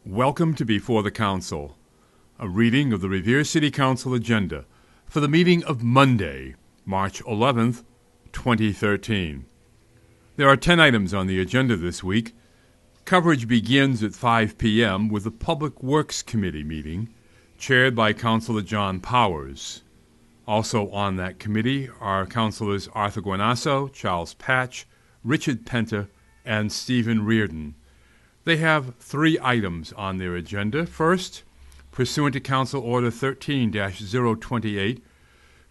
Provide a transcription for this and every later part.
Welcome to Before the Council, a reading of the Revere City Council agenda for the meeting of Monday, March 11th, 2013. There are 10 items on the agenda this week. Coverage begins at 5 p.m. with the Public Works Committee meeting, chaired by Councilor John Powers. Also on that committee are Councilors Arthur Guanasso, Charles Patch, Richard Penta, and Stephen Reardon. They have 3 items on their agenda. First, pursuant to Council Order 13-028,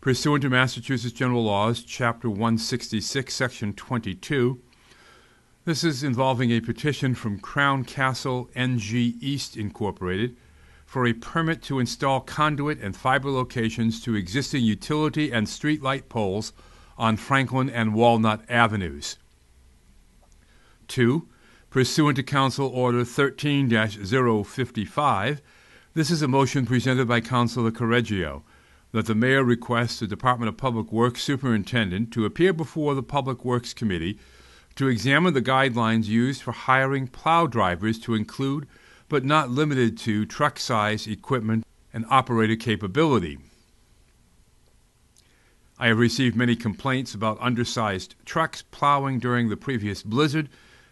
pursuant to Massachusetts General Laws, Chapter 166, Section 22, this is involving a petition from Crown Castle NG East Incorporated for a permit to install conduit and fiber locations to existing utility and streetlight poles on Franklin and Walnut Avenues. 2, pursuant to Council Order 13-055, this is a motion presented by Councilor Correggio that the Mayor requests the Department of Public Works Superintendent to appear before the Public Works Committee to examine the guidelines used for hiring plow drivers to include, but not limited to, truck size, equipment, and operator capability. I have received many complaints about undersized trucks plowing during the previous blizzard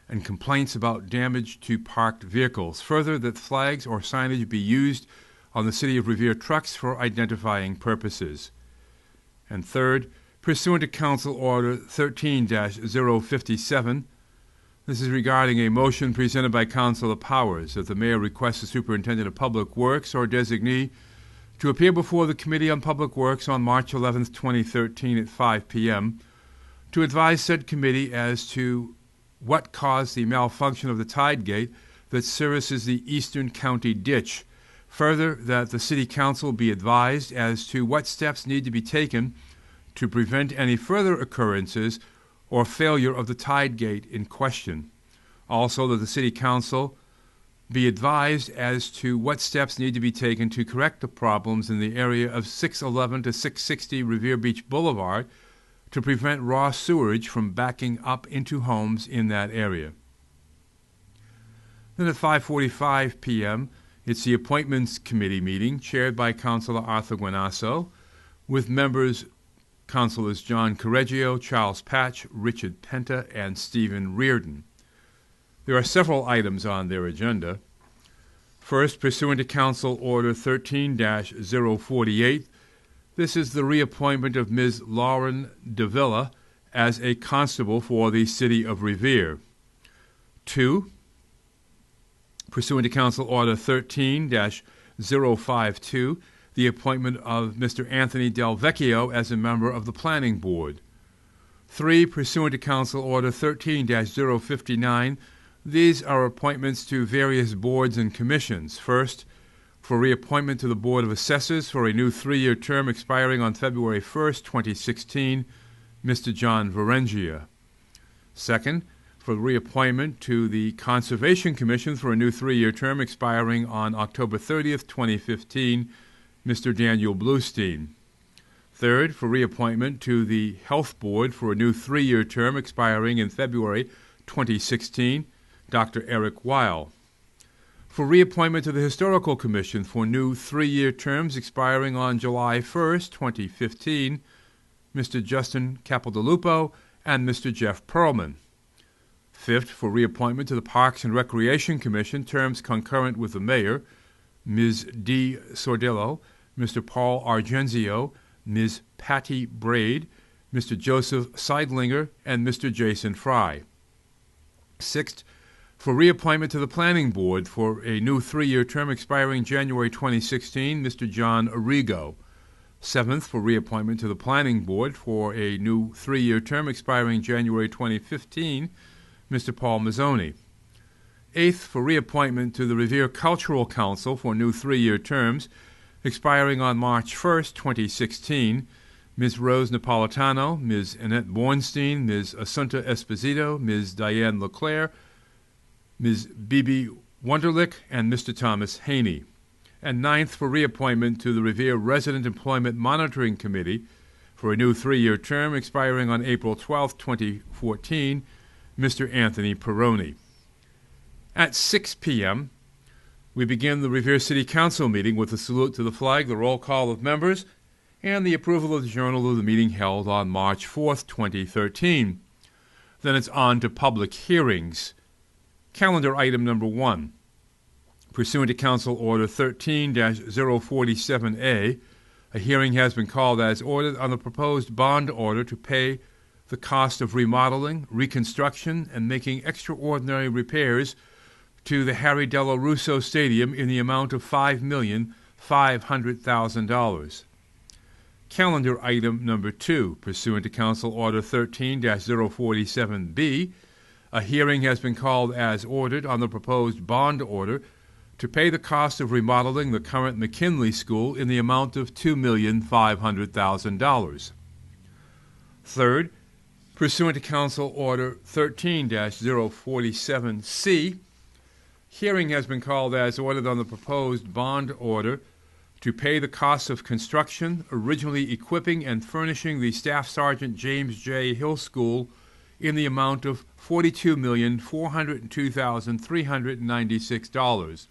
and complaints about damage to parked vehicles. Further, that flags or signage be used on the City of Revere trucks for identifying purposes. And third, pursuant to Council Order 13-057, this is regarding a motion presented by Councilor Powers that the Mayor requests the Superintendent of Public Works or designee to appear before the Committee on Public Works on March 11, 2013 at 5 p.m. to advise said committee as to what caused the malfunction of the tide gate that services the Eastern County Ditch. Further, that the City Council be advised as to what steps need to be taken to prevent any further occurrences or failure of the tide gate in question. Also, that the City Council be advised as to what steps need to be taken to correct the problems in the area of 611 to 660 Revere Beach Boulevard to prevent raw sewage from backing up into homes in that area. Then at 5:45 p.m., it's the Appointments Committee meeting, chaired by Councilor Arthur Guanasso, with members Councilors John Correggio, Charles Patch, Richard Penta, and Stephen Reardon. There are several items on their agenda. First, pursuant to Council Order 13-048, this is the reappointment of Ms. Lauren Davila as a constable for the City of Revere. 2, pursuant to Council Order 13-052, the appointment of Mr. Anthony Del Vecchio as a member of the Planning Board. 3, pursuant to Council Order 13-059, these are appointments to various boards and commissions. First, for reappointment to the Board of Assessors for a new 3-year term expiring on February 1st, 2016, Mr. John Varengia. Second, for reappointment to the Conservation Commission for a new 3-year term expiring on October 30th, 2015, Mr. Daniel Bluestein. Third, for reappointment to the Health Board for a new 3-year term expiring in February 2016, Dr. Eric Weil. For reappointment to the Historical Commission for new 3-year terms expiring on July 1st, 2015, Mr. Justin Capodilupo and Mr. Jeff Perlman. Fifth, for reappointment to the Parks and Recreation Commission, terms concurrent with the Mayor, Ms. D. Sordillo, Mr. Paul Argenzio, Ms. Patty Braid, Mr. Joseph Seidlinger, and Mr. Jason Fry. Sixth, for reappointment to the Planning Board for a new 3-year term expiring January 2016, Mr. John Arrigo. 7th, for reappointment to the Planning Board for a new 3-year term expiring January 2015, Mr. Paul Mazzoni. 8th, for reappointment to the Revere Cultural Council for new 3-year terms expiring on March 1st, 2016, Ms. Rose Napolitano, Ms. Annette Bornstein, Ms. Assunta Esposito, Ms. Diane Leclerc, Ms. Bibi Wunderlich, and Mr. Thomas Haney. And 9th, for reappointment to the Revere Resident Employment Monitoring Committee for a new 3-year term expiring on April 12, 2014, Mr. Anthony Perroni. At 6 p.m., We begin the Revere City Council meeting with a salute to the flag, the roll call of members, and the approval of the journal of the meeting held on March 4th, 2013. Then it's on to public hearings. Calendar item number 1. Pursuant to Council Order 13-047A, a hearing has been called as ordered on the proposed bond order to pay the cost of remodeling, reconstruction, and making extraordinary repairs to the Harry Dello Russo Stadium in the amount of $5,500,000. Calendar item number 2, pursuant to Council Order 13-047B, a hearing has been called as ordered on the proposed bond order to pay the cost of remodeling the current McKinley School in the amount of $2,500,000. Third, pursuant to Council Order 13-047C, hearing has been called as ordered on the proposed bond order to pay the costs of construction, originally equipping and furnishing the Staff Sergeant James J. Hill School in the amount of $42,402,396.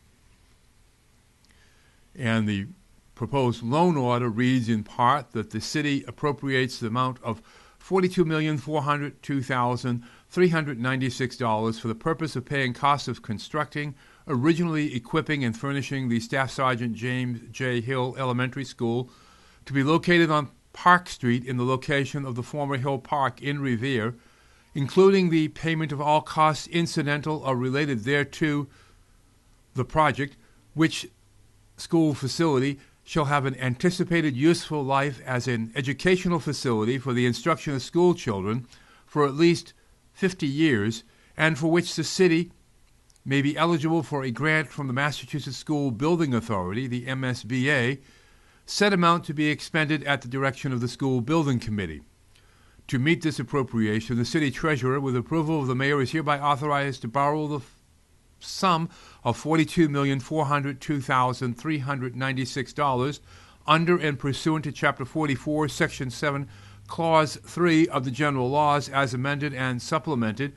And the proposed loan order reads in part that the city appropriates the amount of $42,402,396 for the purpose of paying costs of constructing, originally equipping and furnishing the Staff Sergeant James J. Hill Elementary School to be located on Park Street in the location of the former Hill Park in Revere, including the payment of all costs incidental or related thereto the project, which school facility shall have an anticipated useful life as an educational facility for the instruction of school children for at least 50 years, and for which the city may be eligible for a grant from the Massachusetts School Building Authority, the MSBA, said amount to be expended at the direction of the School Building Committee. To meet this appropriation, the city treasurer, with approval of the mayor, is hereby authorized to borrow the sum of $42,402,396 under and pursuant to Chapter 44, Section 7, Clause 3 of the General Laws as amended and supplemented,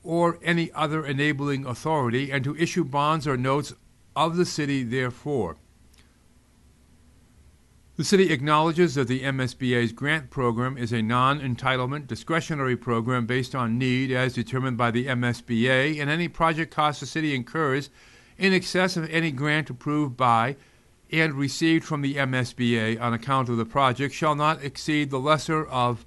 or any other enabling authority, and to issue bonds or notes of the city therefore. The city acknowledges that the MSBA's grant program is a non-entitlement discretionary program based on need as determined by the MSBA, and any project cost the city incurs in excess of any grant approved by and received from the MSBA on account of the project shall not exceed the lesser of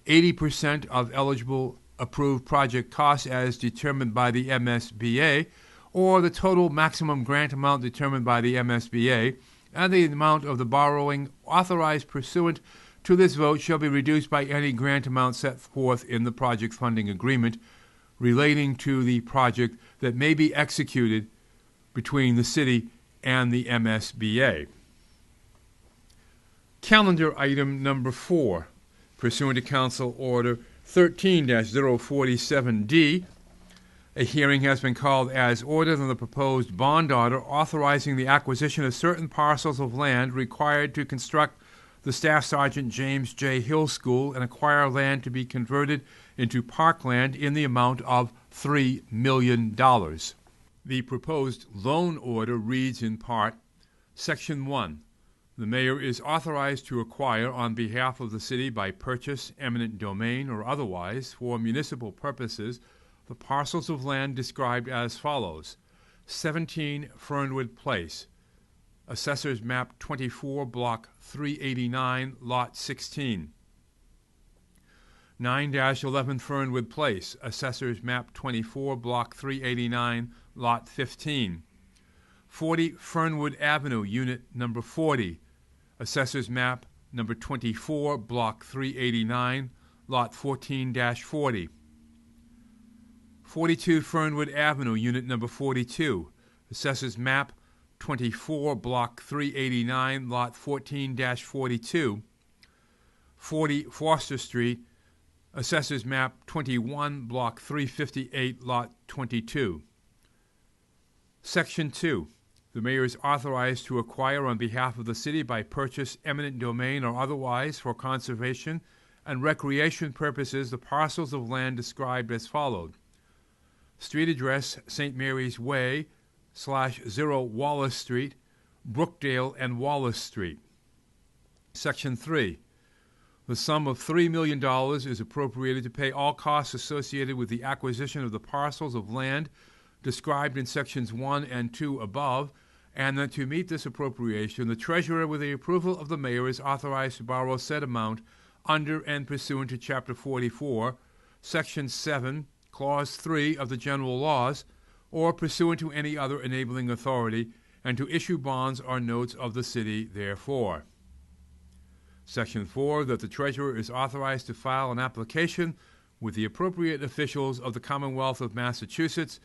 80% of eligible approved project costs as determined by the MSBA, or the total maximum grant amount determined by the MSBA, and the amount of the borrowing authorized pursuant to this vote shall be reduced by any grant amount set forth in the project funding agreement relating to the project that may be executed between the city and the MSBA. Calendar item number 4, pursuant to Council Order 13-047D, a hearing has been called as ordered on the proposed bond order authorizing the acquisition of certain parcels of land required to construct the Staff Sergeant James J. Hill School and acquire land to be converted into parkland in the amount of $3 million. The proposed loan order reads in part, Section 1. The mayor is authorized to acquire on behalf of the city by purchase, eminent domain, or otherwise for municipal purposes the parcels of land described as follows: 17 Fernwood Place, Assessors Map 24, Block 389, Lot 16. 9-11 Fernwood Place, Assessors Map 24, Block 389, Lot 15. 40 Fernwood Avenue, Unit Number 40, Assessors Map Number 24, Block 389, Lot 14-40. 42 Fernwood Avenue, Unit Number 42, Assessors Map 24, Block 389, Lot 14-42. 40 Foster Street, Assessors Map 21, Block 358, Lot 22. Section 2. The mayor is authorized to acquire on behalf of the city by purchase, eminent domain, or otherwise for conservation and recreation purposes the parcels of land described as followed: street address, St. Mary's Way, 1-0 Wallace Street, Brookdale and Wallace Street. Section 3. The sum of $3 million is appropriated to pay all costs associated with the acquisition of the parcels of land described in Sections 1 and 2 above, and that to meet this appropriation, the Treasurer, with the approval of the Mayor, is authorized to borrow said amount under and pursuant to Chapter 44, Section 7, Clause 3 of the General Laws, or pursuant to any other enabling authority, and to issue bonds or notes of the city therefore. Section 4, that the Treasurer is authorized to file an application with the appropriate officials of the Commonwealth of Massachusetts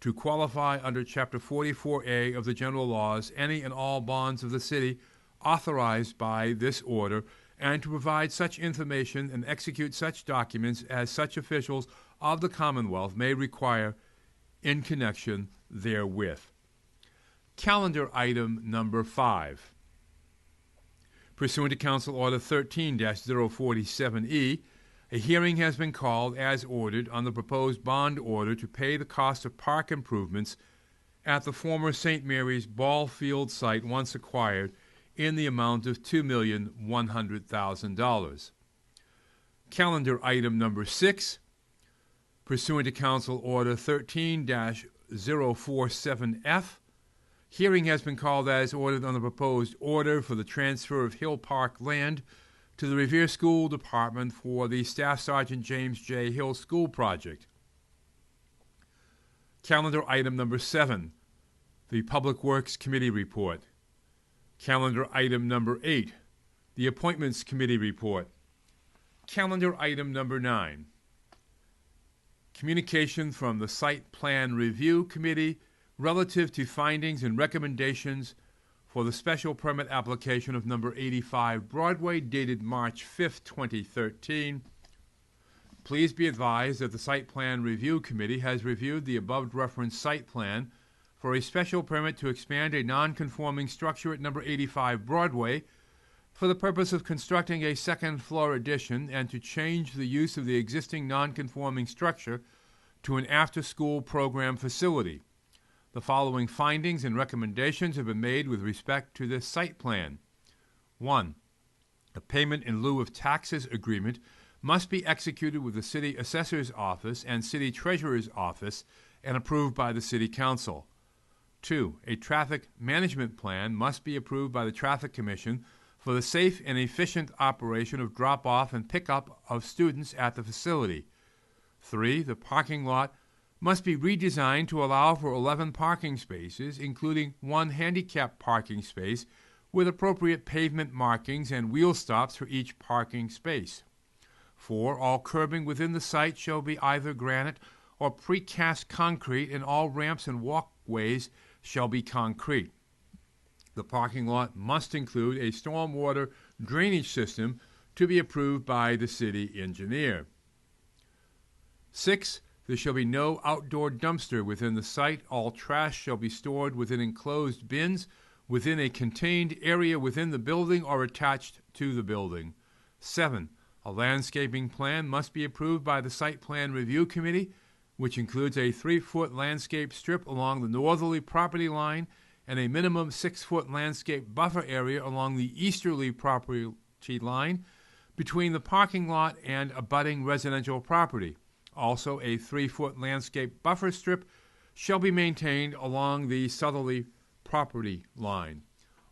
to qualify under Chapter 44A of the General Laws any and all bonds of the city authorized by this order, and to provide such information and execute such documents as such officials of the Commonwealth may require in connection therewith. Calendar item number 5. Pursuant to Council Order 13-047E, a hearing has been called as ordered on the proposed bond order to pay the cost of park improvements at the former St. Mary's Ball Field site once acquired in the amount of $2,100,000. Calendar item number 6. Pursuant to Council Order 13-047F, hearing has been called as ordered on the proposed order for the transfer of Hill Park land to the Revere School Department for the Staff Sergeant James J. Hill School Project. Calendar item number 7, the Public Works Committee Report. Calendar item number 8, the Appointments Committee Report. Calendar item number 9, communication from the Site Plan Review Committee relative to findings and recommendations for the special permit application of number 85 Broadway, dated March 5, 2013. Please be advised that the Site Plan Review Committee has reviewed the above-referenced site plan for a special permit to expand a non-conforming structure at number 85 Broadway for the purpose of constructing a second-floor addition and to change the use of the existing non-conforming structure to an after-school program facility. The following findings and recommendations have been made with respect to this site plan. 1. A payment in lieu of taxes agreement must be executed with the City Assessor's Office and City Treasurer's Office and approved by the City Council. 2. A traffic management plan must be approved by the Traffic Commission for the safe and efficient operation of drop-off and pick-up of students at the facility. 3. The parking lot must be redesigned to allow for 11 parking spaces, including 1 handicap parking space with appropriate pavement markings and wheel stops for each parking space. 4. All curbing within the site shall be either granite or precast concrete, and all ramps and walkways shall be concrete. The parking lot must include a stormwater drainage system to be approved by the city engineer. 6. There shall be no outdoor dumpster within the site. All trash shall be stored within enclosed bins within a contained area within the building or attached to the building. 7. A landscaping plan must be approved by the Site Plan Review Committee, which includes a 3-foot landscape strip along the northerly property line and a minimum 6-foot landscape buffer area along the easterly property line between the parking lot and abutting residential property. Also, a 3-foot landscape buffer strip shall be maintained along the southerly property line.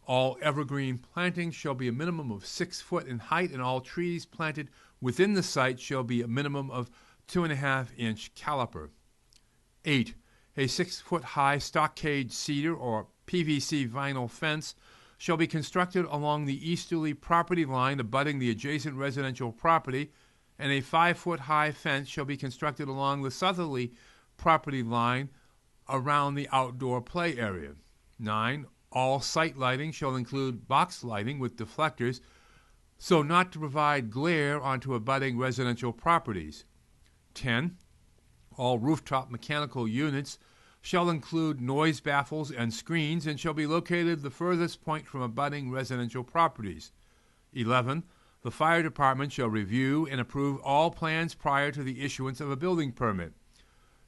All evergreen plantings shall be a minimum of 6 foot in height, and all trees planted within the site shall be a minimum of 2.5-inch caliper. 8. A 6-foot-high stockade cedar or PVC vinyl fence shall be constructed along the easterly property line abutting the adjacent residential property, and a 5-foot-high fence shall be constructed along the southerly property line around the outdoor play area. 9. All site lighting shall include box lighting with deflectors, so not to provide glare onto abutting residential properties. 10. All rooftop mechanical units shall include noise baffles and screens and shall be located the furthest point from abutting residential properties. 11. The fire department shall review and approve all plans prior to the issuance of a building permit.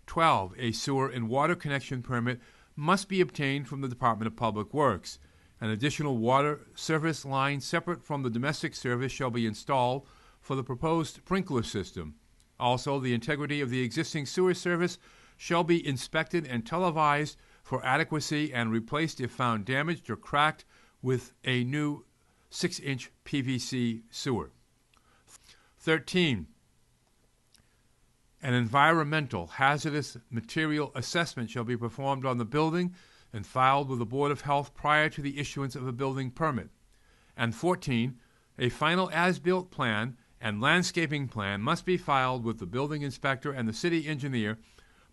12. A sewer and water connection permit must be obtained from the Department of Public Works. An additional water service line separate from the domestic service shall be installed for the proposed sprinkler system. Also, the integrity of the existing sewer service shall be inspected and televised for adequacy and replaced if found damaged or cracked with a new 6-inch PVC sewer. 13. An environmental hazardous material assessment shall be performed on the building and filed with the Board of Health prior to the issuance of a building permit. And 14. A final as-built plan and landscaping plan must be filed with the building inspector and the city engineer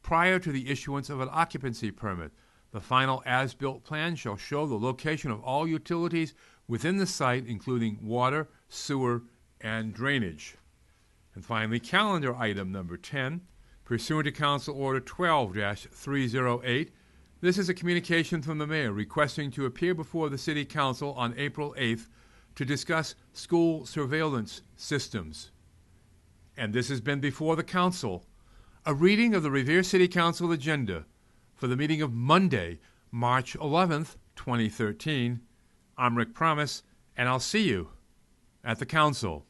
prior to the issuance of an occupancy permit. The final as-built plan shall show the location of all utilities within the site, including water, sewer, and drainage. And finally, calendar item number 10, pursuant to Council Order 12-308, this is a communication from the mayor requesting to appear before the City Council on April 8th to discuss school surveillance systems. And this has been before the Council. A reading of the Revere City Council agenda for the meeting of Monday, March 11th, 2013. I'm Rick Promise, and I'll see you at the Council.